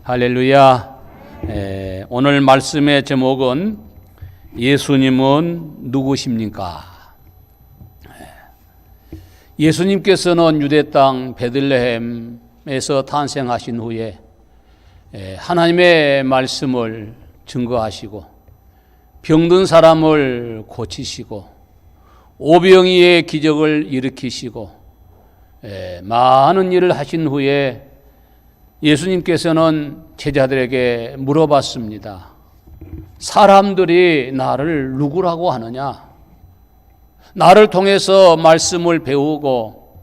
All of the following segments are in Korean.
할렐루야. 오늘 말씀의 제목은 예수님은 누구십니까? 예수님께서는 유대 땅 베들레헴에서 탄생하신 후에 하나님의 말씀을 증거하시고 병든 사람을 고치시고 오병이의 기적을 일으키시고 많은 일을 하신 후에 예수님께서는 제자들에게 물어봤습니다. 사람들이 나를 누구라고 하느냐? 나를 통해서 말씀을 배우고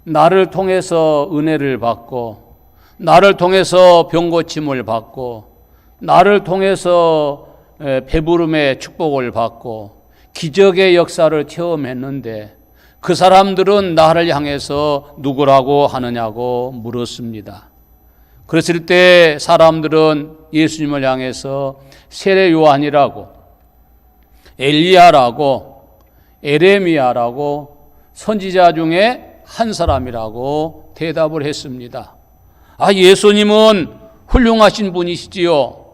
나를 통해서 은혜를 받고 나를 통해서 병 고침을 받고 나를 통해서 배부름의 축복을 받고 기적의 역사를 체험했는데 그 사람들은 나를 향해서 누구라고 하느냐고 물었습니다. 그랬을 때 사람들은 예수님을 향해서 세례 요한이라고, 엘리야라고, 에레미야라고, 선지자 중에 한 사람이라고 대답을 했습니다. 예수님은 훌륭하신 분이시지요.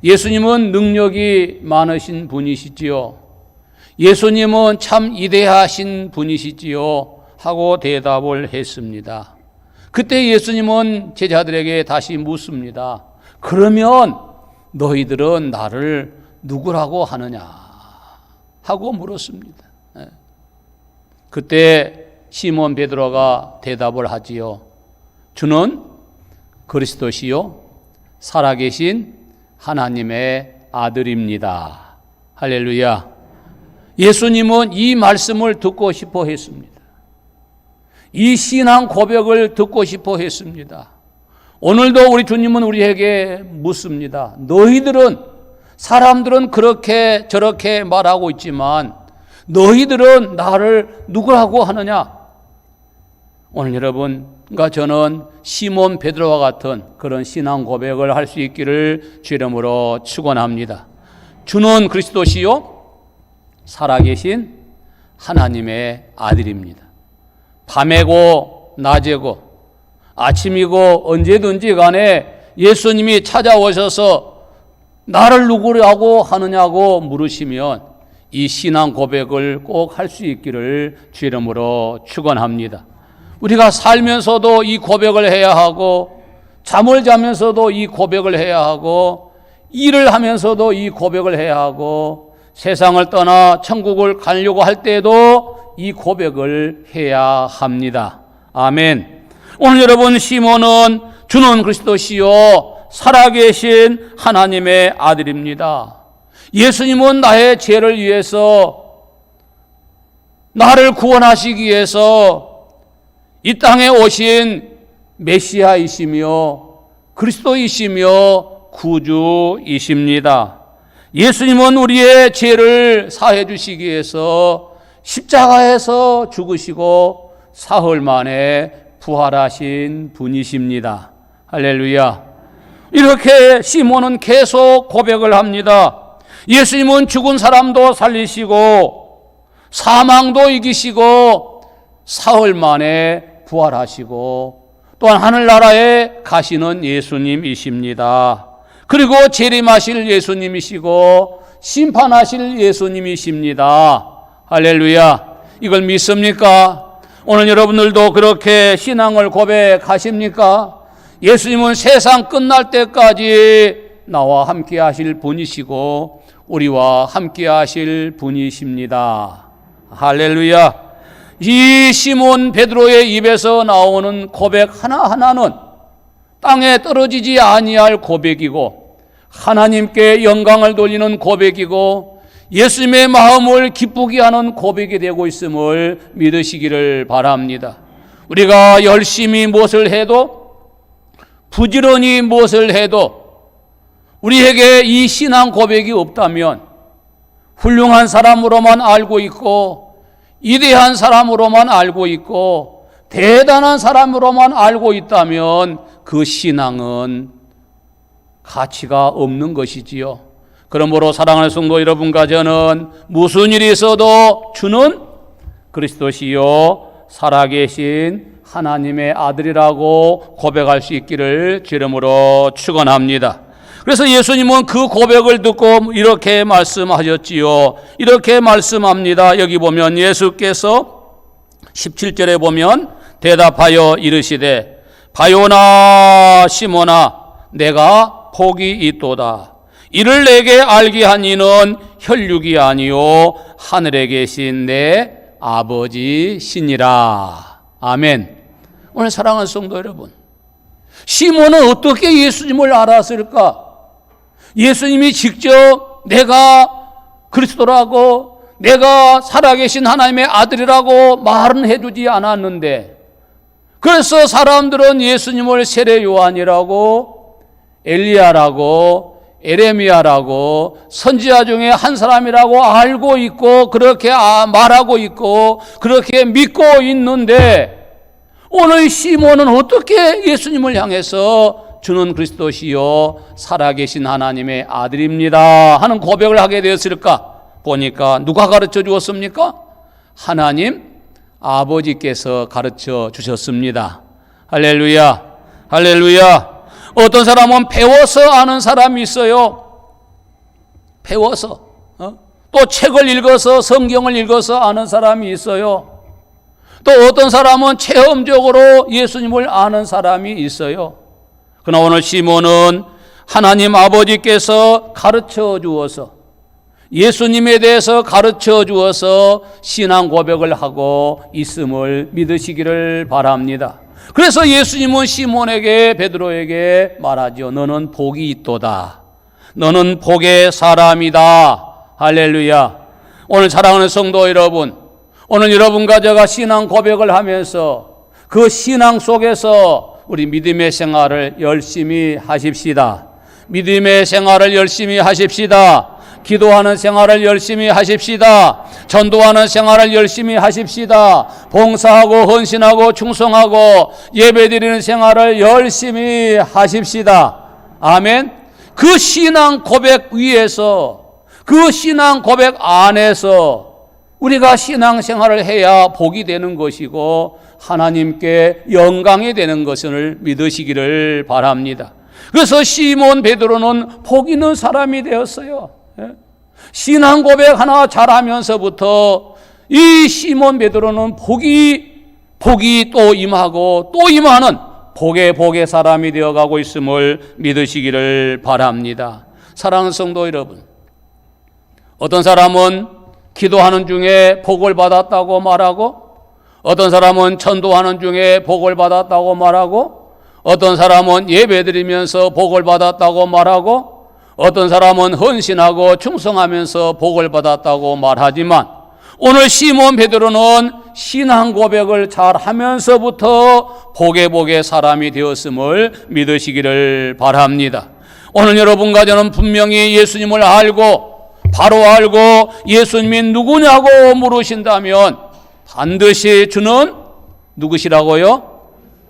예수님은 능력이 많으신 분이시지요. 예수님은 참 위대하신 분이시지요. 하고 대답을 했습니다. 그때 예수님은 제자들에게 다시 묻습니다. 그러면 너희들은 나를 누구라고 하느냐? 하고 물었습니다. 그때 시몬 베드로가 대답을 하지요. 주는 그리스도시요 살아계신 하나님의 아들입니다. 할렐루야. 예수님은 이 말씀을 듣고 싶어 했습니다. 이 신앙 고백을 듣고 싶어 했습니다. 오늘도 우리 주님은 우리에게 묻습니다. 너희들은, 사람들은 그렇게 저렇게 말하고 있지만 너희들은 나를 누구라고 하느냐? 오늘 여러분과 저는 시몬 베드로와 같은 그런 신앙 고백을 할 수 있기를 주 이름으로 축원합니다. 주는 그리스도시요 살아계신 하나님의 아들입니다. 밤에고 낮에고 아침이고 언제든지 간에 예수님이 찾아오셔서 나를 누구라고 하느냐고 물으시면 이 신앙 고백을 꼭 할 수 있기를 주 이름으로 축원합니다. 우리가 살면서도 이 고백을 해야 하고 잠을 자면서도 이 고백을 해야 하고 일을 하면서도 이 고백을 해야 하고 세상을 떠나 천국을 가려고 할 때에도 이 고백을 해야 합니다. 아멘. 오늘 여러분, 시몬은 주는 그리스도시요 살아계신 하나님의 아들입니다. 예수님은 나의 죄를 위해서, 나를 구원하시기 위해서 이 땅에 오신 메시아이시며 그리스도이시며 구주이십니다. 예수님은 우리의 죄를 사해 주시기 위해서 십자가에서 죽으시고 사흘 만에 부활하신 분이십니다. 할렐루야. 이렇게 시몬은 계속 고백을 합니다. 예수님은 죽은 사람도 살리시고 사망도 이기시고 사흘 만에 부활하시고 또한 하늘나라에 가시는 예수님이십니다. 그리고 재림하실 예수님이시고 심판하실 예수님이십니다. 할렐루야. 이걸 믿습니까? 오늘 여러분들도 그렇게 신앙을 고백하십니까? 예수님은 세상 끝날 때까지 나와 함께 하실 분이시고 우리와 함께 하실 분이십니다. 할렐루야. 이 시몬 베드로의 입에서 나오는 고백 하나하나는 땅에 떨어지지 아니할 고백이고 하나님께 영광을 돌리는 고백이고 예수님의 마음을 기쁘게 하는 고백이 되고 있음을 믿으시기를 바랍니다. 우리가 열심히 무엇을 해도 부지런히 무엇을 해도 우리에게 이 신앙 고백이 없다면 훌륭한 사람으로만 알고 있고 위대한 사람으로만 알고 있고 대단한 사람으로만 알고 있다면 그 신앙은 가치가 없는 것이지요. 그러므로 사랑하는 성도 여러분과 저는 무슨 일이 있어도 주는 그리스도시요 살아계신 하나님의 아들이라고 고백할 수 있기를 주 이름으로 축원합니다. 그래서 예수님은 그 고백을 듣고 이렇게 말씀하셨지요. 이렇게 말씀합니다. 여기 보면 예수께서 17절에 보면 대답하여 이르시되 바요나 시몬아 내가 복이 있도다. 이를 내게 알게 한 이는 혈육이 아니요 하늘에 계신 내 아버지시니라. 아멘. 오늘 사랑하는 성도 여러분, 시몬은 어떻게 예수님을 알았을까? 예수님이 직접 내가 그리스도라고, 내가 살아계신 하나님의 아들이라고 말은 해주지 않았는데, 그래서 사람들은 예수님을 세례 요한이라고, 엘리야라고, 에레미야라고, 선지자 중에 한 사람이라고 알고 있고 그렇게 말하고 있고 그렇게 믿고 있는데, 오늘 시몬은 어떻게 예수님을 향해서 주는 그리스도시요 살아계신 하나님의 아들입니다 하는 고백을 하게 되었을까? 보니까 누가 가르쳐 주었습니까? 하나님 아버지께서 가르쳐 주셨습니다. 할렐루야, 할렐루야. 어떤 사람은 배워서 아는 사람이 있어요. 배워서. 또 책을 읽어서, 성경을 읽어서 아는 사람이 있어요. 또 어떤 사람은 체험적으로 예수님을 아는 사람이 있어요. 그러나 오늘 시몬은 하나님 아버지께서 가르쳐 주어서, 예수님에 대해서 가르쳐 주어서 신앙 고백을 하고 있음을 믿으시기를 바랍니다. 그래서 예수님은 시몬에게, 베드로에게 말하죠. 너는 복이 있도다. 너는 복의 사람이다. 할렐루야. 오늘 사랑하는 성도 여러분, 오늘 여러분과 제가 신앙 고백을 하면서 그 신앙 속에서 우리 믿음의 생활을 열심히 하십시다. 믿음의 생활을 열심히 하십시다. 기도하는 생활을 열심히 하십시다. 전도하는 생활을 열심히 하십시다. 봉사하고 헌신하고 충성하고 예배드리는 생활을 열심히 하십시다. 아멘. 그 신앙 고백 위에서, 그 신앙 고백 안에서 우리가 신앙 생활을 해야 복이 되는 것이고 하나님께 영광이 되는 것을 믿으시기를 바랍니다. 그래서 시몬 베드로는 복 있는 사람이 되었어요. 신앙 고백 하나 잘하면서부터 이 시몬 베드로는 복이 또 임하고 또 임하는 복의 사람이 되어가고 있음을 믿으시기를 바랍니다. 사랑하는 성도 여러분, 어떤 사람은 기도하는 중에 복을 받았다고 말하고, 어떤 사람은 전도하는 중에 복을 받았다고 말하고, 어떤 사람은 예배드리면서 복을 받았다고 말하고, 어떤 사람은 헌신하고 충성하면서 복을 받았다고 말하지만, 오늘 시몬 베드로는 신앙 고백을 잘 하면서부터 복의 사람이 되었음을 믿으시기를 바랍니다. 오늘 여러분과 저는 분명히 예수님을 바로 알고 예수님이 누구냐고 물으신다면 반드시 주는 누구시라고요?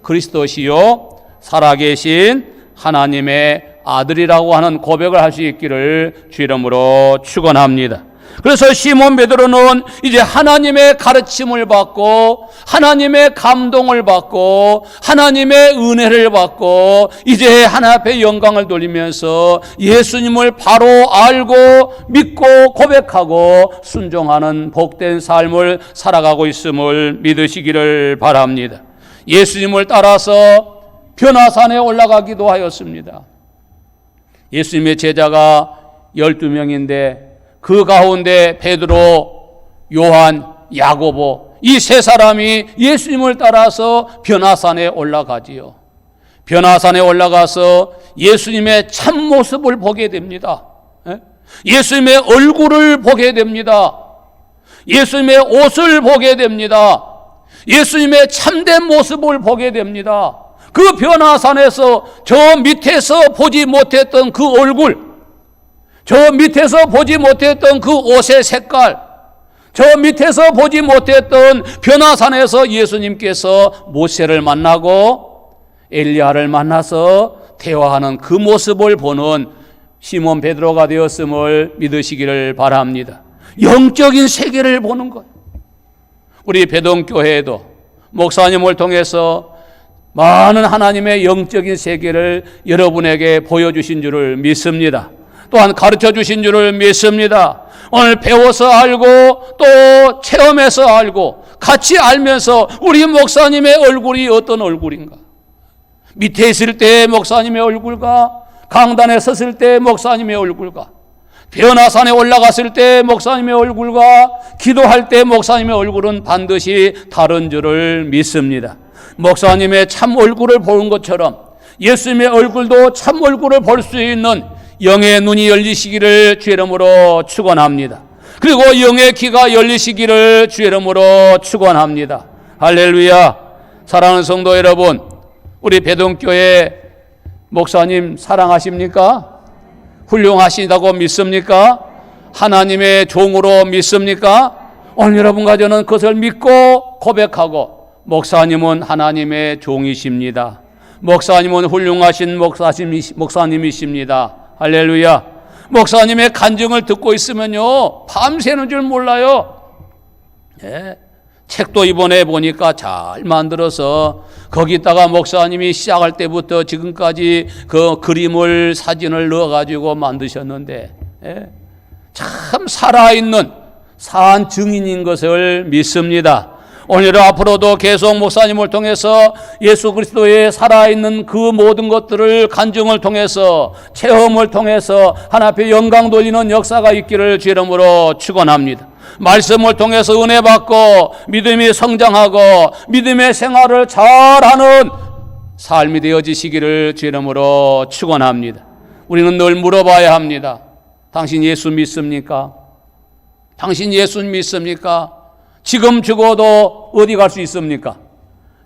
그리스도시요 살아계신 하나님의 아들이라고 하는 고백을 할 수 있기를 주 이름으로 축원합니다. 그래서 시몬 베드로는 이제 하나님의 가르침을 받고 하나님의 감동을 받고 하나님의 은혜를 받고 이제 하나님 앞에 영광을 돌리면서 예수님을 바로 알고 믿고 고백하고 순종하는 복된 삶을 살아가고 있음을 믿으시기를 바랍니다. 예수님을 따라서 변화산에 올라가기도 하였습니다. 예수님의 제자가 12명인데 그 가운데 베드로, 요한, 야고보 이 세 사람이 예수님을 따라서 변화산에 올라가지요. 변화산에 올라가서 예수님의 참모습을 보게 됩니다. 예수님의 얼굴을 보게 됩니다. 예수님의 옷을 보게 됩니다. 예수님의 참된 모습을 보게 됩니다. 그 변화산에서 저 밑에서 보지 못했던 그 얼굴, 저 밑에서 보지 못했던 그 옷의 색깔, 저 밑에서 보지 못했던 변화산에서 예수님께서 모세를 만나고 엘리야를 만나서 대화하는 그 모습을 보는 시몬 베드로가 되었음을 믿으시기를 바랍니다. 영적인 세계를 보는 것. 우리 배동교회에도 목사님을 통해서 많은 하나님의 영적인 세계를 여러분에게 보여주신 줄을 믿습니다. 또한 가르쳐 주신 줄을 믿습니다. 오늘 배워서 알고 또 체험해서 알고 같이 알면서 우리 목사님의 얼굴이 어떤 얼굴인가, 밑에 있을 때 목사님의 얼굴과 강단에 섰을 때 목사님의 얼굴과 변화산에 올라갔을 때 목사님의 얼굴과 기도할 때 목사님의 얼굴은 반드시 다른 줄을 믿습니다. 목사님의 참 얼굴을 보는 것처럼 예수님의 얼굴도 참 얼굴을 볼 수 있는 영의 눈이 열리시기를 주의 이름으로 축원합니다. 그리고 영의 귀가 열리시기를 주의 이름으로 축원합니다. 할렐루야. 사랑하는 성도 여러분, 우리 배동교회 목사님 사랑하십니까? 훌륭하시다고 믿습니까? 하나님의 종으로 믿습니까? 오늘 여러분과 저는 그것을 믿고 고백하고, 목사님은 하나님의 종이십니다. 목사님은 훌륭하신 목사님이십니다. 할렐루야. 목사님의 간증을 듣고 있으면요, 밤새는 줄 몰라요. 예. 책도 이번에 보니까 잘 만들어서 거기다가 목사님이 시작할 때부터 지금까지 그 그림을, 사진을 넣어가지고 만드셨는데, 예. 참 살아있는 산 증인인 것을 믿습니다. 오늘 앞으로도 계속 목사님을 통해서 예수 그리스도의 살아있는 그 모든 것들을 간증을 통해서, 체험을 통해서 하나님 앞에 영광 돌리는 역사가 있기를 주의 이름으로 축원합니다. 말씀을 통해서 은혜 받고 믿음이 성장하고 믿음의 생활을 잘하는 삶이 되어지시기를 주의 이름으로 축원합니다. 우리는 늘 물어봐야 합니다. 당신 예수 믿습니까? 당신 예수 믿습니까? 지금 죽어도 어디 갈 수 있습니까?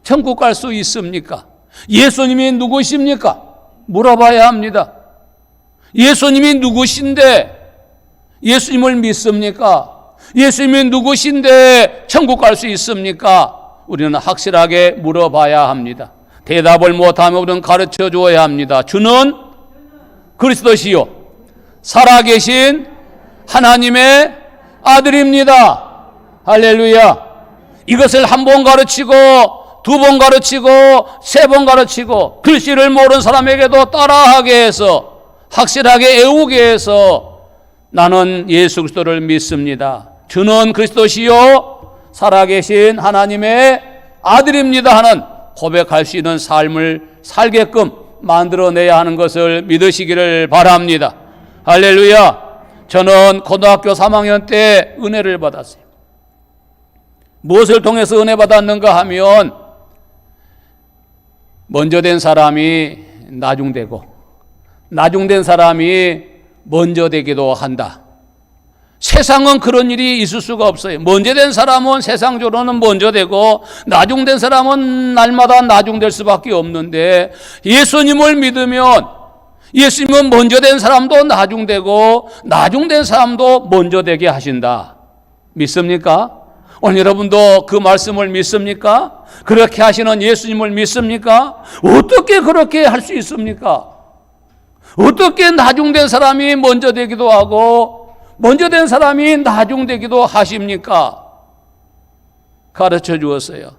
천국 갈 수 있습니까? 예수님이 누구십니까? 물어봐야 합니다. 예수님이 누구신데 예수님을 믿습니까? 예수님이 누구신데 천국 갈 수 있습니까? 우리는 확실하게 물어봐야 합니다. 대답을 못하면 우리는 가르쳐 주어야 합니다. 주는 그리스도시요 살아계신 하나님의 아들입니다. 할렐루야. 이것을 한 번 가르치고, 두 번 가르치고, 세 번 가르치고, 글씨를 모르는 사람에게도 따라하게 해서, 확실하게 애우게 해서 나는 예수 그리스도를 믿습니다. 주는 그리스도시요 살아계신 하나님의 아들입니다 하는 고백할 수 있는 삶을 살게끔 만들어내야 하는 것을 믿으시기를 바랍니다. 할렐루야. 저는 고등학교 3학년 때 은혜를 받았어요. 무엇을 통해서 은혜 받았는가 하면, 먼저 된 사람이 나중되고 나중된 사람이 먼저 되기도 한다. 세상은 그런 일이 있을 수가 없어요. 먼저 된 사람은 세상적으로는 먼저 되고 나중된 사람은 날마다 나중될 수밖에 없는데, 예수님을 믿으면 예수님은 먼저 된 사람도 나중되고 나중된 사람도 먼저 되게 하신다. 믿습니까? 오늘 여러분도 그 말씀을 믿습니까? 그렇게 하시는 예수님을 믿습니까? 어떻게 그렇게 할 수 있습니까? 어떻게 나중된 사람이 먼저 되기도 하고 먼저 된 사람이 나중되기도 하십니까? 가르쳐 주었어요.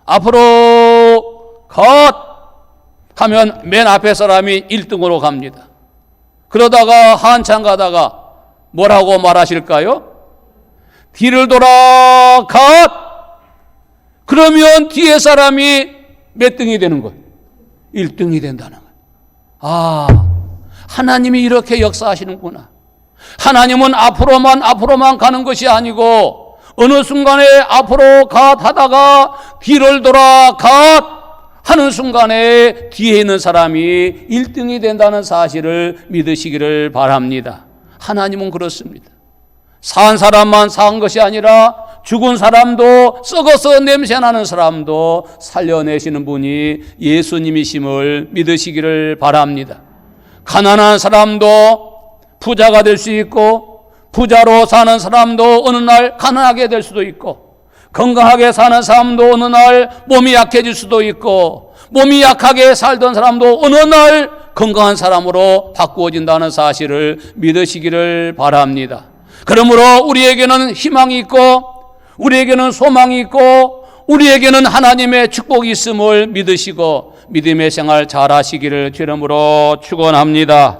앞으로 컷 하면 맨 앞에 사람이 1등으로 갑니다. 그러다가 한참 가다가 뭐라고 말하실까요? 뒤를 돌아 컷! 그러면 뒤에 사람이 몇 등이 되는 거예요? 1등이 된다는 거예요. 아, 하나님이 이렇게 역사하시는구나. 하나님은 앞으로만 가는 것이 아니고 어느 순간에 앞으로 갓 하다가 뒤를 돌아 갓 하는 순간에 뒤에 있는 사람이 1등이 된다는 사실을 믿으시기를 바랍니다. 하나님은 그렇습니다. 산 사람만 산 것이 아니라 죽은 사람도, 썩어서 냄새나는 사람도 살려내시는 분이 예수님이심을 믿으시기를 바랍니다. 가난한 사람도 부자가 될 수 있고, 부자로 사는 사람도 어느 날 가난하게 될 수도 있고, 건강하게 사는 사람도 어느 날 몸이 약해질 수도 있고, 몸이 약하게 살던 사람도 어느 날 건강한 사람으로 바꾸어진다는 사실을 믿으시기를 바랍니다. 그러므로 우리에게는 희망이 있고, 우리에게는 소망이 있고, 우리에게는 하나님의 축복이 있음을 믿으시고 믿음의 생활 잘하시기를 주름으로 축원합니다.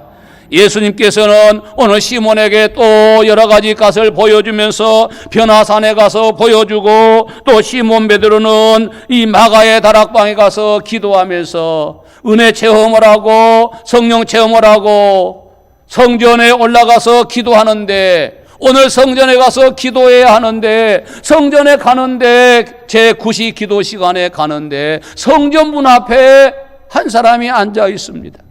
예수님께서는 오늘 시몬에게 또 여러 가지 것을 보여주면서 변화산에 가서 보여주고, 또 시몬 베드로는 이 마가의 다락방에 가서 기도하면서 은혜 체험을 하고 성령 체험을 하고 성전에 올라가서 기도하는데, 오늘 성전에 가서 기도해야 하는데, 성전에 가는데 제9시 기도 시간에 가는데 성전 문 앞에 한 사람이 앉아 있습니다.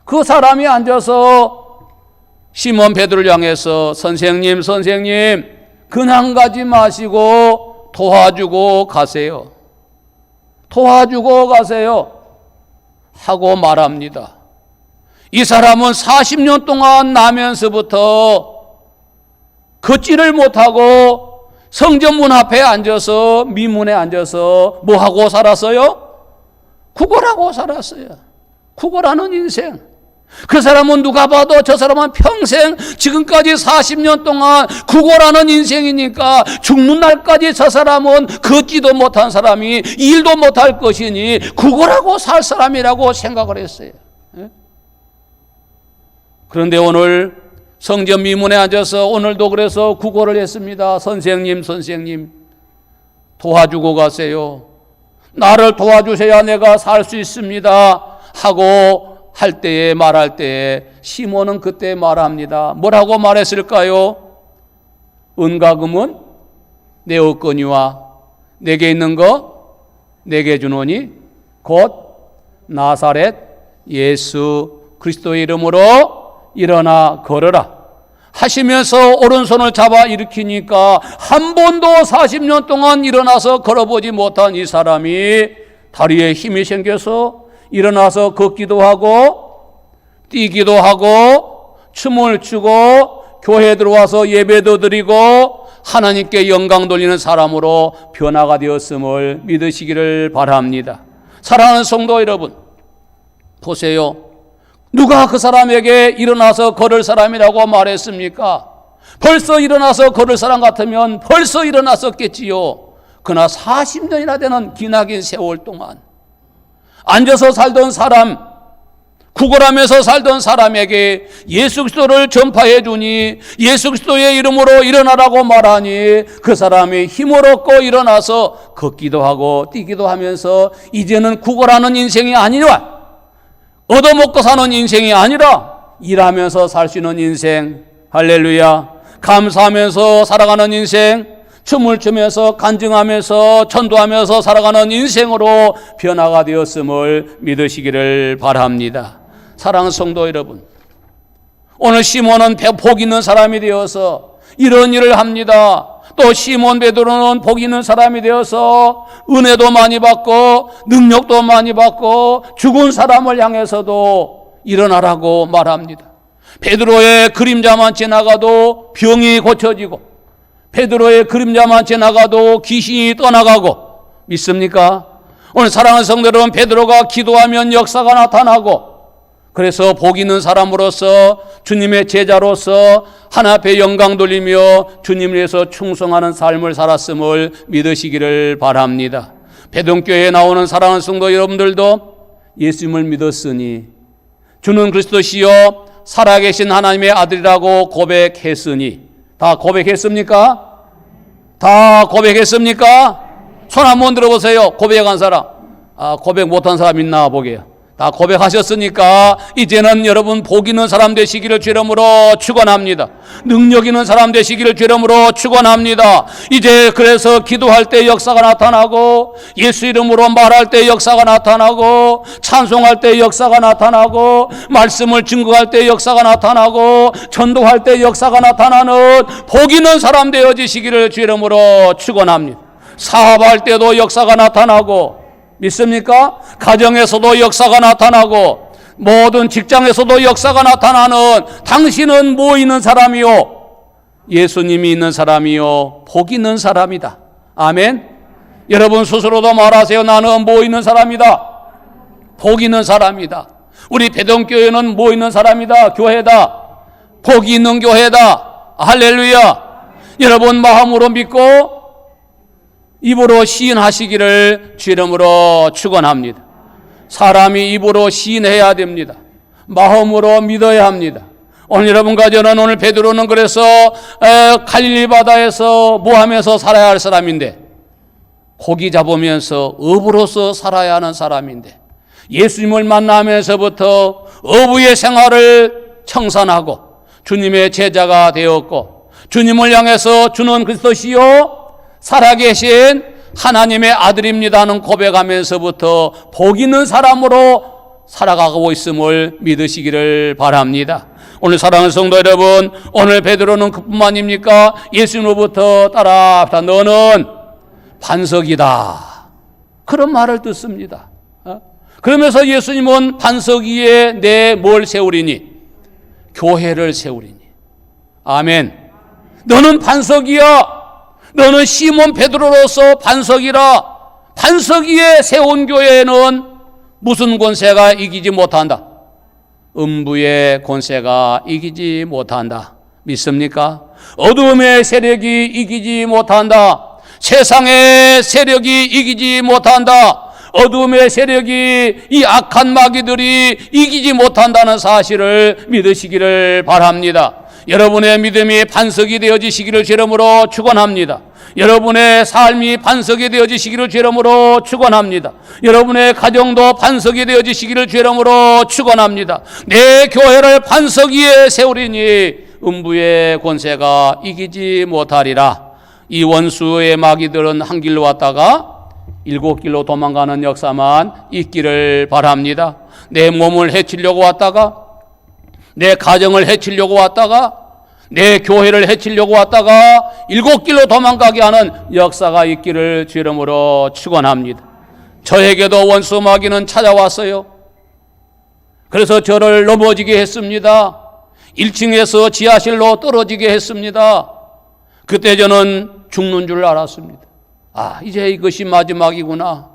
그 사람이 앉아서 시몬 베드로를 향해서 선생님 그냥 가지 마시고 도와주고 가세요. 도와주고 가세요 하고 말합니다. 이 사람은 40년 동안 나면서부터 걷지를 못하고 성전 문 앞에 앉아서 미문에 앉아서 뭐하고 살았어요? 구걸하고 살았어요. 구걸하는 인생. 그 사람은 누가 봐도 저 사람은 평생 지금까지 40년 동안 구걸하는 인생이니까 죽는 날까지 저 사람은 걷지도 못한 사람이 일도 못할 것이니 구걸하고 살 사람이라고 생각을 했어요. 그런데 오늘 성전 미문에 앉아서 오늘도 그래서 구걸을 했습니다. 선생님 도와주고 가세요. 나를 도와주셔야 내가 살 수 있습니다 하고 할 때에, 말할 때에 시몬은 그때 말합니다. 뭐라고 말했을까요? 은과 금은 내 얻거니와 내게 있는 거 내게 주노니 곧 나사렛 예수 그리스도의 이름으로 일어나 걸어라 하시면서 오른손을 잡아 일으키니까 한 번도 40년 동안 일어나서 걸어보지 못한 이 사람이 다리에 힘이 생겨서 일어나서 걷기도 하고 뛰기도 하고 춤을 추고 교회에 들어와서 예배도 드리고 하나님께 영광 돌리는 사람으로 변화가 되었음을 믿으시기를 바랍니다. 사랑하는 성도 여러분, 보세요. 누가 그 사람에게 일어나서 걸을 사람이라고 말했습니까? 벌써 일어나서 걸을 사람 같으면 벌써 일어났었겠지요. 그러나 40년이나 되는 기나긴 세월 동안 앉아서 살던 사람, 구걸하면서 살던 사람에게 예수 그리스도를 전파해 주니 예수 그리스도의 이름으로 일어나라고 말하니 그 사람이 힘을 얻고 일어나서 걷기도 하고 뛰기도 하면서 이제는 구걸하는 인생이 아니라, 얻어먹고 사는 인생이 아니라 일하면서 살 수 있는 인생, 할렐루야, 감사하면서 살아가는 인생, 춤을 추면서 간증하면서 전도하면서 살아가는 인생으로 변화가 되었음을 믿으시기를 바랍니다. 사랑하는 성도 여러분, 오늘 시몬은 복 있는 사람이 되어서 이런 일을 합니다. 또 시몬 베드로는 복 있는 사람이 되어서 은혜도 많이 받고 능력도 많이 받고 죽은 사람을 향해서도 일어나라고 말합니다. 베드로의 그림자만 지나가도 병이 고쳐지고 베드로의 그림자만 지나가도 귀신이 떠나가고, 믿습니까? 오늘 사랑하는 성도 여러분, 베드로가 기도하면 역사가 나타나고, 그래서 복 있는 사람으로서 주님의 제자로서 하나님 앞에 영광 돌리며 주님을 위해서 충성하는 삶을 살았음을 믿으시기를 바랍니다. 배동교회에 나오는 사랑하는 성도 여러분들도 예수님을 믿었으니 주는 그리스도시요 살아계신 하나님의 아들이라고 고백했으니, 다 고백했습니까? 다 고백했습니까? 손 한번 들어보세요. 고백한 사람. 고백 못한 사람 있나 보게요. 다 고백하셨으니까 이제는 여러분 복 있는 사람 되시기를 주 이름으로 축원합니다. 능력 있는 사람 되시기를 주 이름으로 축원합니다. 이제 그래서 기도할 때 역사가 나타나고 예수 이름으로 말할 때 역사가 나타나고 찬송할 때 역사가 나타나고 말씀을 증거할 때 역사가 나타나고 전도할 때 역사가 나타나는 복 있는 사람 되어지시기를 주 이름으로 축원합니다. 사업할 때도 역사가 나타나고, 믿습니까? 가정에서도 역사가 나타나고 모든 직장에서도 역사가 나타나는 당신은 뭐 있는 사람이요? 예수님이 있는 사람이요 복 있는 사람이다. 아멘. 여러분 스스로도 말하세요. 나는 뭐 있는 사람이다. 복 있는 사람이다. 우리 배동교회는 뭐 있는 사람이다. 교회다. 복이 있는 교회다. 할렐루야. 여러분 마음으로 믿고 입으로 시인하시기를 주 이름으로 축원합니다. 사람이 입으로 시인해야 됩니다. 마음으로 믿어야 합니다. 오늘 여러분과 저는 오늘 베드로는 그래서 갈릴리 바다에서 모함에서 살아야 할 사람인데, 고기 잡으면서 어부로서 살아야 하는 사람인데, 예수님을 만나면서부터 어부의 생활을 청산하고 주님의 제자가 되었고, 주님을 향해서 주는 그리스도시요 살아계신 하나님의 아들입니다는 고백하면서부터 복 있는 사람으로 살아가고 있음을 믿으시기를 바랍니다. 오늘 사랑하는 성도 여러분, 오늘 베드로는 그뿐만입니까? 예수님으로부터 따라합시다. 너는 반석이다, 그런 말을 듣습니다. 그러면서 예수님은 반석 위에 내 뭘 세우리니? 교회를 세우리니. 아멘. 너는 반석이야. 너는 시몬 베드로로서 반석이라. 반석 위에 세운 교회는 무슨 권세가 이기지 못한다? 음부의 권세가 이기지 못한다. 믿습니까? 어둠의 세력이 이기지 못한다. 세상의 세력이 이기지 못한다. 어둠의 세력이, 이 악한 마귀들이 이기지 못한다는 사실을 믿으시기를 바랍니다. 여러분의 믿음이 반석이 되어지시기를 주 이름으로 축원합니다. 여러분의 삶이 반석이 되어지시기를 주 이름으로 축원합니다. 여러분의 가정도 반석이 되어지시기를 주 이름으로 축원합니다. 내 교회를 반석 위에 세우리니 음부의 권세가 이기지 못하리라. 이 원수의 마귀들은 한 길로 왔다가 7길로 도망가는 역사만 있기를 바랍니다. 내 몸을 해치려고 왔다가, 내 가정을 해치려고 왔다가, 내 교회를 해치려고 왔다가 7길로 도망가게 하는 역사가 있기를 주 이름으로 축원합니다. 저에게도 원수 마귀는 찾아왔어요. 그래서 저를 넘어지게 했습니다. 1층에서 지하실로 떨어지게 했습니다. 그때 저는 죽는 줄 알았습니다. 이제 이것이 마지막이구나.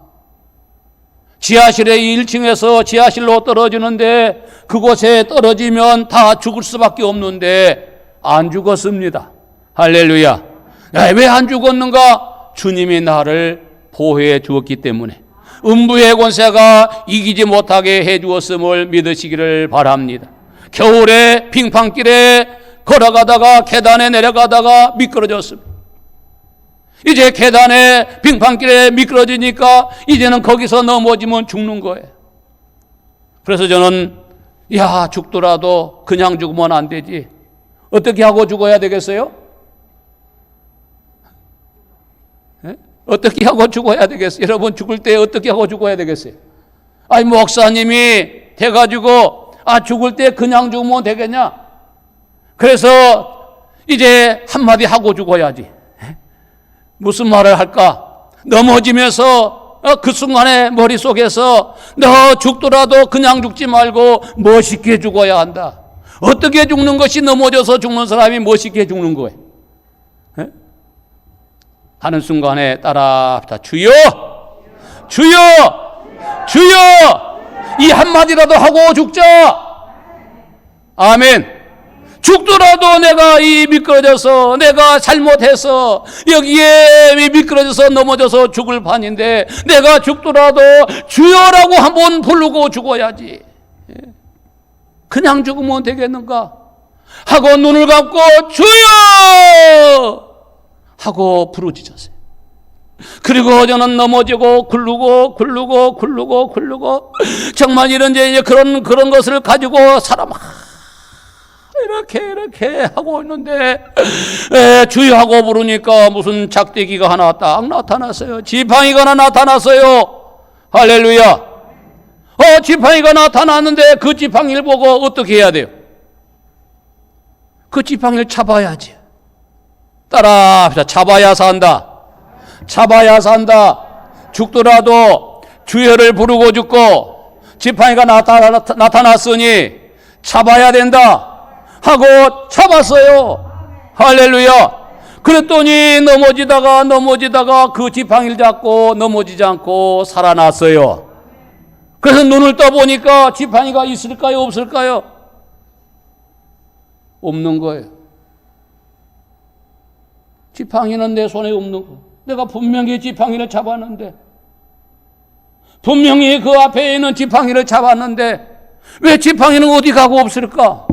지하실에 1층에서 지하실로 떨어지는데, 그곳에 떨어지면 다 죽을 수밖에 없는데 안 죽었습니다. 할렐루야. 왜 안 죽었는가? 주님이 나를 보호해 주었기 때문에, 음부의 권세가 이기지 못하게 해 주었음을 믿으시기를 바랍니다. 겨울에 빙판길에 걸어가다가 계단에 내려가다가 미끄러졌습니다. 이제 계단에 빙판길에 미끄러지니까 이제는 거기서 넘어지면 죽는 거예요. 그래서 저는 죽더라도 그냥 죽으면 안 되지. 어떻게 하고 죽어야 되겠어요? 어떻게 하고 죽어야 되겠어요? 여러분, 죽을 때 어떻게 하고 죽어야 되겠어요? 목사님이 돼가지고 죽을 때 그냥 죽으면 되겠냐? 그래서 이제 한마디 하고 죽어야지. 무슨 말을 할까? 넘어지면서 그 순간에 머릿속에서 너 죽더라도 그냥 죽지 말고 멋있게 죽어야 한다. 어떻게 죽는 것이 넘어져서 죽는 사람이 멋있게 죽는 거예요. 하는 순간에 따라합시다. 주여! 주여! 주여! 이 한마디라도 하고 죽자! 아멘. 죽더라도 내가 이 미끄러져서, 내가 잘못해서 여기에 미끄러져서 넘어져서 죽을 판인데, 내가 죽더라도 주여라고 한번 부르고 죽어야지. 그냥 죽으면 되겠는가? 하고 눈을 감고 주여! 하고 부르짖었어요. 그리고 저는 넘어지고 굴르고 정말 이제 그런 것을 가지고 사람 이렇게 하고 있는데, 주여하고 부르니까 무슨 작대기가 하나 딱 나타났어요. 지팡이가 하나 나타났어요. 할렐루야. 지팡이가 나타났는데 그 지팡이를 보고 어떻게 해야 돼요? 그 지팡이를 잡아야지. 따라합시다. 잡아야 산다. 잡아야 산다. 죽더라도 주여를 부르고 죽고, 지팡이가 나타났으니 잡아야 된다 하고 잡았어요. 할렐루야. 그랬더니 넘어지다가 그 지팡이를 잡고 넘어지지 않고 살아났어요. 그래서 눈을 떠보니까 지팡이가 있을까요, 없을까요? 없는 거예요. 지팡이는 내 손에 없는 거. 내가 분명히 지팡이를 잡았는데, 분명히 그 앞에 있는 지팡이를 잡았는데 왜 지팡이는 어디 가고 없을까?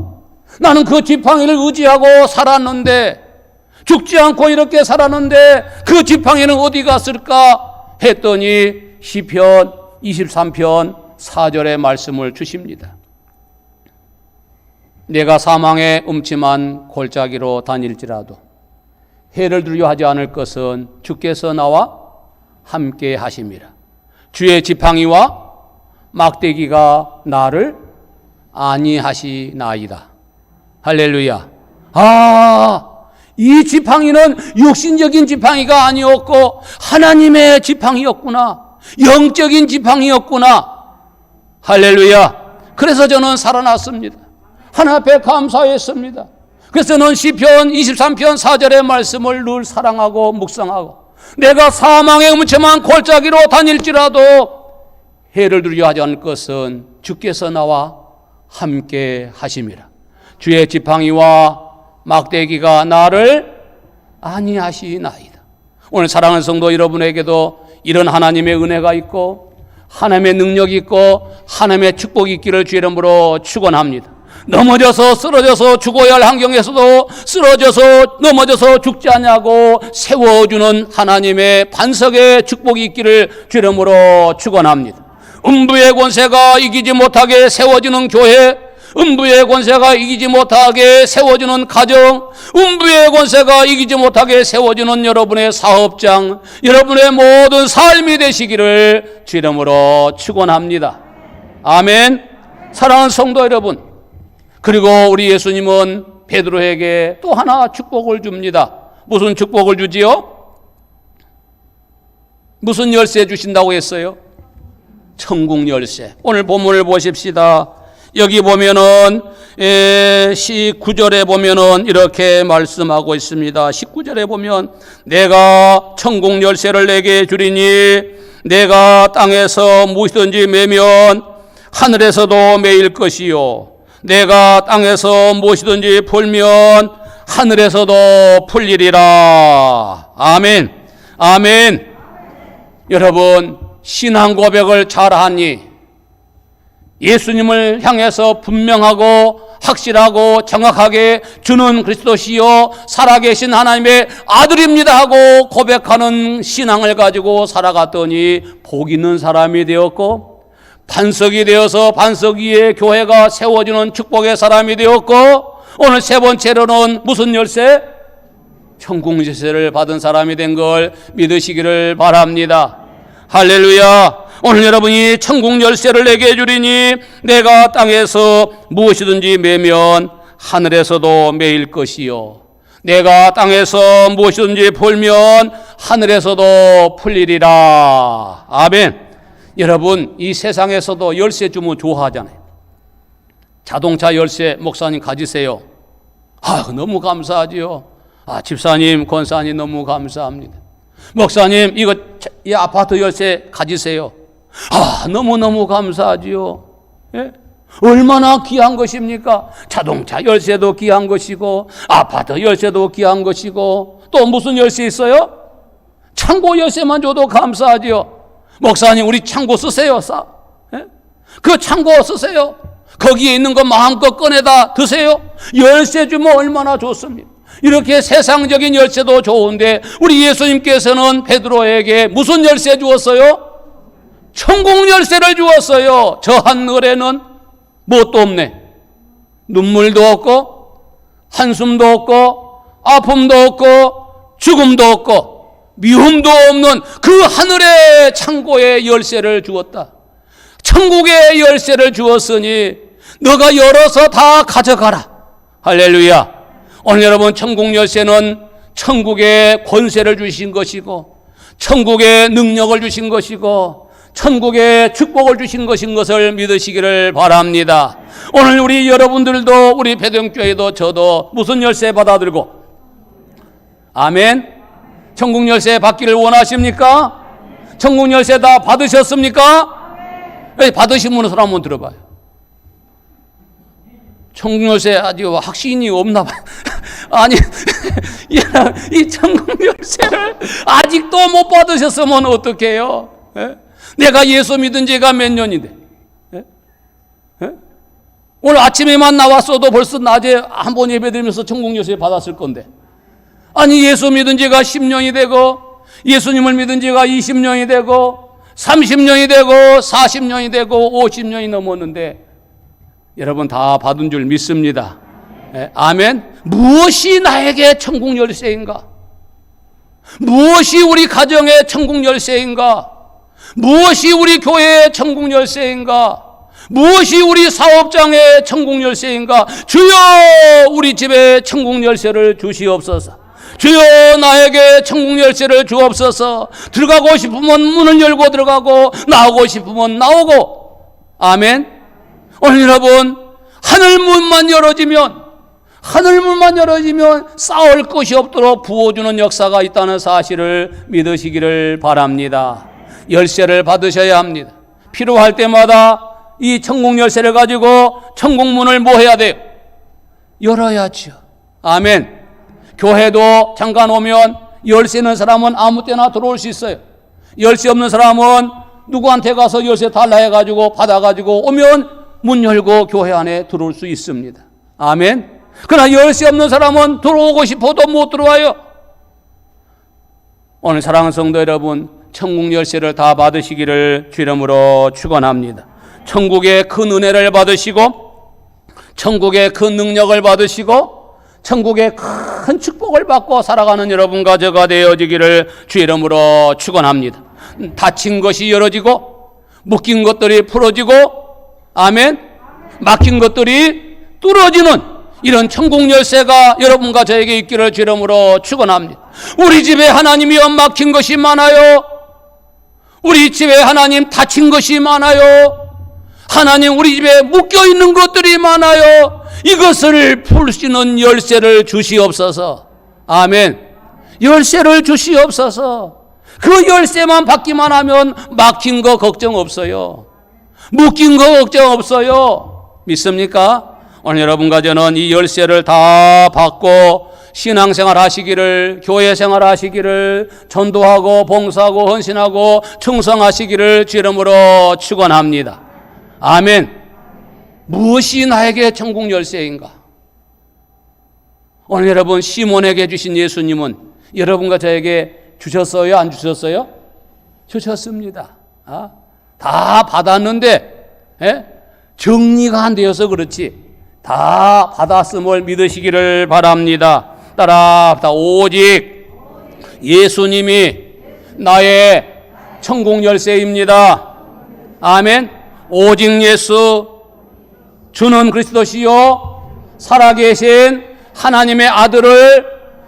나는 그 지팡이를 의지하고 살았는데, 죽지 않고 이렇게 살았는데 그 지팡이는 어디 갔을까 했더니 시편 23편 4절의 말씀을 주십니다. 내가 사망의 음침한 골짜기로 다닐지라도 해를 두려워하지 않을 것은 주께서 나와 함께 하심이라. 주의 지팡이와 막대기가 나를 안위하시나이다. 할렐루야. 이 지팡이는 육신적인 지팡이가 아니었고 하나님의 지팡이였구나. 영적인 지팡이였구나. 할렐루야. 그래서 저는 살아났습니다. 하나님 앞에 감사했습니다. 그래서 저는 시편 23편 4절의 말씀을 늘 사랑하고 묵상하고, 내가 사망의 음침한 골짜기로 다닐지라도 해를 두려워하지 않을 것은 주께서 나와 함께 하심이라. 주의 지팡이와 막대기가 나를 안위하시나이다. 오늘 사랑하는 성도 여러분에게도 이런 하나님의 은혜가 있고 하나님의 능력이 있고 하나님의 축복이 있기를 주의 이름으로 축원합니다. 넘어져서 쓰러져서 죽어야 할 환경에서도 쓰러져서 넘어져서 죽지 않냐고 세워주는 하나님의 반석의 축복이 있기를 주의 이름으로 축원합니다. 음부의 권세가 이기지 못하게 세워지는 교회, 음부의 권세가 이기지 못하게 세워지는 가정, 음부의 권세가 이기지 못하게 세워지는 여러분의 사업장, 여러분의 모든 삶이 되시기를 주 이름으로 축원합니다. 아멘. 사랑하는 성도 여러분, 그리고 우리 예수님은 베드로에게 또 하나 축복을 줍니다. 무슨 축복을 주지요? 무슨 열쇠 주신다고 했어요? 천국 열쇠. 오늘 본문을 보십시다. 여기 보면은 19절에 보면은 이렇게 말씀하고 있습니다. 19절에 보면 내가 천국 열쇠를 내게 주리니 내가 땅에서 무엇이든지 매면 하늘에서도 매일 것이요 내가 땅에서 무엇이든지 풀면 하늘에서도 풀리리라. 아멘. 아멘. 여러분, 신앙 고백을 잘하니 예수님을 향해서 분명하고 확실하고 정확하게 주는 그리스도시요 살아계신 하나님의 아들입니다 하고 고백하는 신앙을 가지고 살아갔더니 복 있는 사람이 되었고, 반석이 되어서 반석 위에 교회가 세워지는 축복의 사람이 되었고, 오늘 세 번째로는 무슨 열쇠? 천국 열쇠를 받은 사람이 된 걸 믿으시기를 바랍니다. 할렐루야. 오늘 여러분이 천국 열쇠를 내게 주리니 내가 땅에서 무엇이든지 매면 하늘에서도 매일 것이요 내가 땅에서 무엇이든지 풀면 하늘에서도 풀리리라. 아멘. 여러분, 이 세상에서도 열쇠 주면 좋아하잖아요. 자동차 열쇠 목사님 가지세요. 너무 감사하지요. 집사님, 권사님 너무 감사합니다. 목사님, 이 아파트 열쇠 가지세요. 너무너무 감사하지요. 예? 얼마나 귀한 것입니까? 자동차 열쇠도 귀한 것이고 아파트 열쇠도 귀한 것이고 또 무슨 열쇠 있어요? 창고 열쇠만 줘도 감사하지요. 목사님, 우리 창고 쓰세요. 예? 그 창고 쓰세요. 거기에 있는 거 마음껏 꺼내다 드세요. 열쇠 주면 얼마나 좋습니까? 이렇게 세상적인 열쇠도 좋은데 우리 예수님께서는 베드로에게 무슨 열쇠 주었어요? 천국 열쇠를 주었어요. 저 하늘에는 뭣도 없네. 눈물도 없고 한숨도 없고 아픔도 없고 죽음도 없고 미움도 없는 그 하늘의 창고의 열쇠를 주었다. 천국의 열쇠를 주었으니 너가 열어서 다 가져가라. 할렐루야. 오늘 여러분, 천국 열쇠는 천국의 권세를 주신 것이고 천국의 능력을 주신 것이고 천국의 축복을 주신 것을 믿으시기를 바랍니다. 오늘 우리 여러분들도 우리 배동교회도 저도 무슨 열쇠 받아들고 아멘. 천국 열쇠 받기를 원하십니까? 천국 열쇠 다 받으셨습니까? 받으신 분은 손 한번 들어봐요. 천국 열쇠 아주 확신이 없나 봐요. 아니 이 천국 열쇠를 아직도 못 받으셨으면 어떡해요? 예? 내가 예수 믿은 지가 몇 년인데, 예? 예? 오늘 아침에만 나왔어도 벌써 낮에 한 번 예배드리면서 천국 열쇠 받았을 건데, 아니 예수 믿은 지가 10년이 되고 예수님을 믿은 지가 20년이 되고 30년이 되고 40년이 되고 50년이 넘었는데 여러분 다 받은 줄 믿습니다. 예, 아멘. 무엇이 나에게 천국 열쇠인가? 무엇이 우리 가정의 천국 열쇠인가? 무엇이 우리 교회의 천국 열쇠인가? 무엇이 우리 사업장의 천국 열쇠인가? 주여 우리 집에 천국 열쇠를 주시옵소서. 주여 나에게 천국 열쇠를 주옵소서. 들어가고 싶으면 문을 열고 들어가고 나오고 싶으면 나오고. 아멘. 오늘 여러분 하늘문만 열어지면 싸울 것이 없도록 부어주는 역사가 있다는 사실을 믿으시기를 바랍니다. 열쇠를 받으셔야 합니다. 필요할 때마다 이 천국 열쇠를 가지고 천국문을 뭐 해야 돼요? 열어야죠. 아멘. 교회도 잠깐 오면 열쇠 있는 사람은 아무 때나 들어올 수 있어요. 열쇠 없는 사람은 누구한테 가서 열쇠 달라 해가지고 받아가지고 오면 문 열고 교회 안에 들어올 수 있습니다. 아멘. 그러나 열쇠 없는 사람은 들어오고 싶어도 못 들어와요. 오늘 사랑하는 성도 여러분, 천국 열쇠를 다 받으시기를 주 이름으로 축원합니다. 천국의 큰 은혜를 받으시고 천국의 큰 능력을 받으시고 천국의 큰 축복을 받고 살아가는 여러분과 저가 되어지기를 주 이름으로 축원합니다. 닫힌 것이 열어지고 묶인 것들이 풀어지고 아멘. 막힌 것들이 뚫어지는 이런 천국 열쇠가 여러분과 저에게 있기를 주 이름으로 축원합니다. 우리 집에 하나님이 막힌 것이 많아요. 우리 집에 하나님 닫힌 것이 많아요. 하나님 우리 집에 묶여있는 것들이 많아요. 이것을 풀 수 있는 열쇠를 주시옵소서. 아멘. 열쇠를 주시옵소서. 그 열쇠만 받기만 하면 막힌 거 걱정 없어요. 묶인 거 걱정 없어요. 믿습니까? 오늘 여러분과 저는 이 열쇠를 다 받고 신앙생활 하시기를, 교회 생활 하시기를, 전도하고 봉사하고 헌신하고 충성하시기를 주 이름으로 축원합니다. 아멘. 무엇이 나에게 천국 열쇠인가? 오늘 여러분 시몬에게 주신 예수님은 여러분과 저에게 주셨어요? 안 주셨어요? 주셨습니다. 다 받았는데 정리가 안 되어서 그렇지 다 받았음을 믿으시기를 바랍니다. 따라합시다. 오직 예수님이 나의 천국 열쇠입니다. 아멘. 오직 예수 주는 그리스도시요 살아계신 하나님의 아들을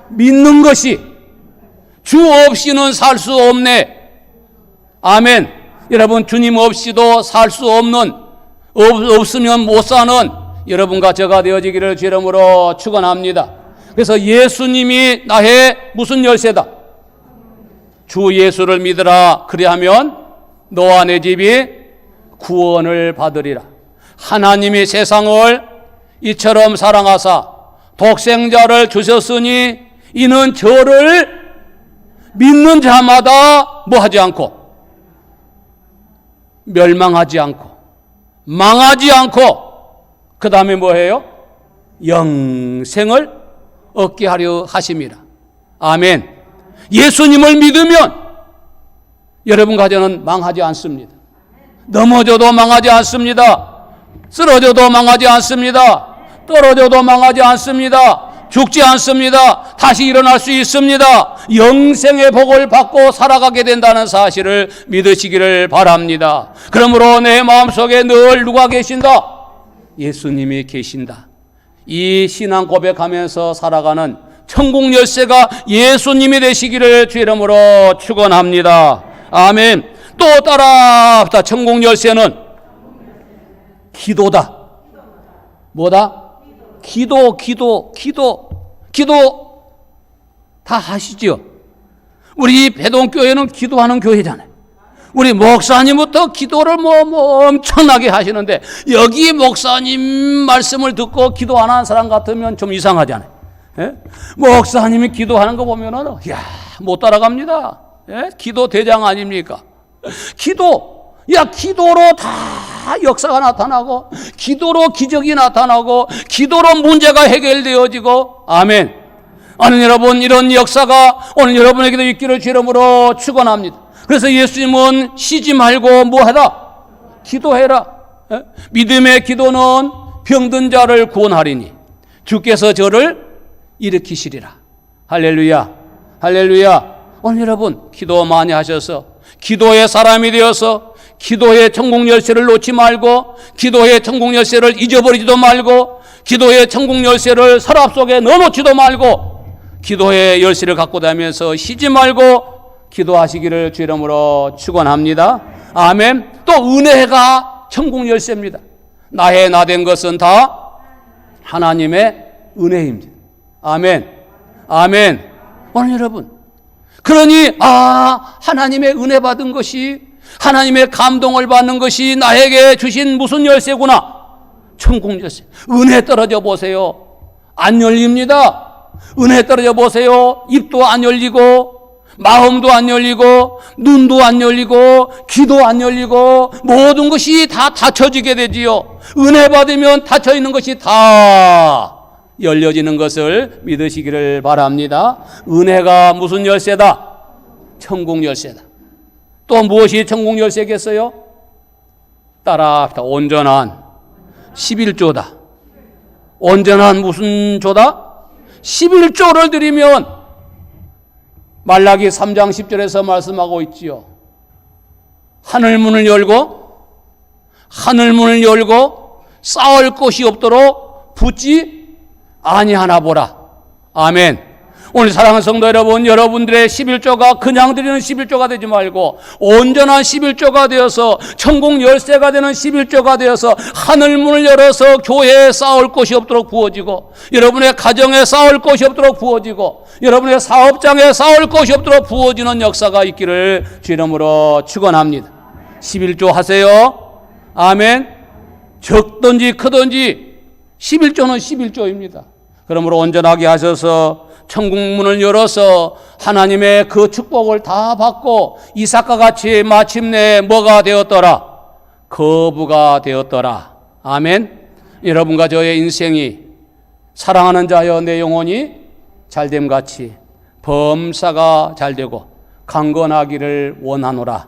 믿는 것이 주 없이는 살 수 없네. 아멘. 여러분 주님 없이도 살 수 없는 없으면 못 사는 여러분과 저가 되어지기를 주 이름으로 축원합니다. 그래서 예수님이 나의 무슨 열쇠다? 주 예수를 믿으라. 그리하면 너와 내 집이 구원을 받으리라. 하나님이 세상을 이처럼 사랑하사 독생자를 주셨으니 이는 저를 믿는 자마다 뭐하지 않고 멸망하지 않고 망하지 않고 그 다음에 뭐해요? 영생을 얻게 하려 하심이라. 아멘. 예수님을 믿으면 여러분과 저는 망하지 않습니다. 넘어져도 망하지 않습니다. 쓰러져도 망하지 않습니다. 떨어져도 망하지 않습니다. 죽지 않습니다. 다시 일어날 수 있습니다. 영생의 복을 받고 살아가게 된다는 사실을 믿으시기를 바랍니다. 그러므로 내 마음속에 늘 누가 계신다? 예수님이 계신다. 이 신앙 고백하면서 살아가는 천국 열쇠가 예수님이 되시기를 주 이름으로 축원합니다. 아멘. 또 따라합시다. 천국 열쇠는 기도다. 뭐다? 기도 다 하시죠. 우리 배동교회는 기도하는 교회잖아요. 우리 목사님부터 기도를 엄청나게 하시는데 여기 목사님 말씀을 듣고 기도 안 하는 사람 같으면 좀 이상하잖아요. 예? 목사님이 기도하는 거 보면은 야, 못 따라갑니다. 예? 기도 대장 아닙니까? 기도로 다 역사가 나타나고, 기도로 기적이 나타나고, 기도로 문제가 해결되어지고, 아멘. 오늘 여러분, 이런 역사가 오늘 여러분에게도 있기를 주 이름으로 축원합니다. 그래서 예수님은 쉬지 말고 뭐하라? 기도해라. 예? 믿음의 기도는 병든 자를 구원하리니 주께서 저를 일으키시리라. 할렐루야, 할렐루야. 오늘 여러분 기도 많이 하셔서 기도의 사람이 되어서 기도의 천국 열쇠를 놓지 말고, 기도의 천국 열쇠를 잊어버리지도 말고, 기도의 천국 열쇠를 서랍 속에 넣어놓지도 말고, 기도의 열쇠를 갖고 다니면서 쉬지 말고 기도하시기를 주 이름으로 축원합니다. 아멘. 또 은혜가 천국 열쇠입니다. 나된 것은 다 하나님의 은혜입니다. 아멘. 아멘. 오늘 여러분, 그러니 하나님의 은혜 받은 것이, 하나님의 감동을 받는 것이 나에게 주신 무슨 열쇠구나? 천국 열쇠. 은혜 떨어져 보세요. 안 열립니다. 은혜 떨어져 보세요. 입도 안 열리고, 마음도 안 열리고, 눈도 안 열리고, 귀도 안 열리고, 모든 것이 다 닫혀지게 되지요. 은혜 받으면 닫혀 있는 것이 다 열려지는 것을 믿으시기를 바랍니다. 은혜가 무슨 열쇠다? 천국 열쇠다. 또 무엇이 천국 열쇠겠어요? 따라합시다. 온전한 11조다. 온전한 무슨 조다? 11조를 드리면, 말라기 3장 10절에서 말씀하고 있지요. 하늘문을 열고 쌓을 곳이 없도록 붙지 아니하나 보라. 아멘. 오늘 사랑하는 성도 여러분, 여러분들의 11조가 그냥 드리는 11조가 되지 말고 온전한 11조가 되어서, 천국 열쇠가 되는 11조가 되어서 하늘문을 열어서 교회에 쌓을 곳이 없도록 부어지고, 여러분의 가정에 쌓을 곳이 없도록 부어지고, 여러분의 사업장에 쌓을 곳이 없도록 부어지는 역사가 있기를 주 이름으로 축원합니다. 11조 하세요. 아멘. 적든지 크든지 11조는 11조입니다. 그러므로 온전하게 하셔서 천국문을 열어서 하나님의 그 축복을 다 받고, 이삭과 같이 마침내 뭐가 되었더라? 거부가 되었더라. 아멘. 여러분과 저의 인생이 사랑하는 자여 내 영혼이 잘됨같이 범사가 잘되고 강건하기를 원하노라.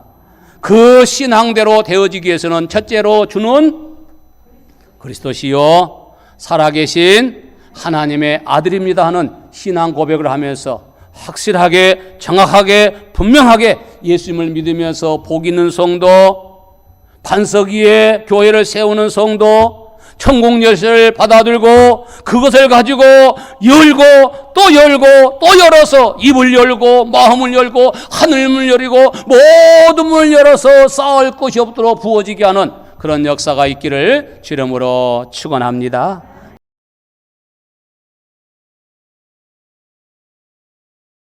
그 신앙대로 되어지기 위해서는 첫째로 주는 그리스도시요 살아계신 하나님의 아들입니다 하는 신앙 고백을 하면서 확실하게, 정확하게, 분명하게 예수님을 믿으면서 복 있는 성도, 반석 위에 교회를 세우는 성도, 천국 열쇠를 받아들고 그것을 가지고 열고 또 열고 또 열어서 입을 열고 마음을 열고 하늘문을 열고 모든 문을 열어서 쌓을 곳이 없도록 부어지게 하는 그런 역사가 있기를 주 이름으로 축원합니다.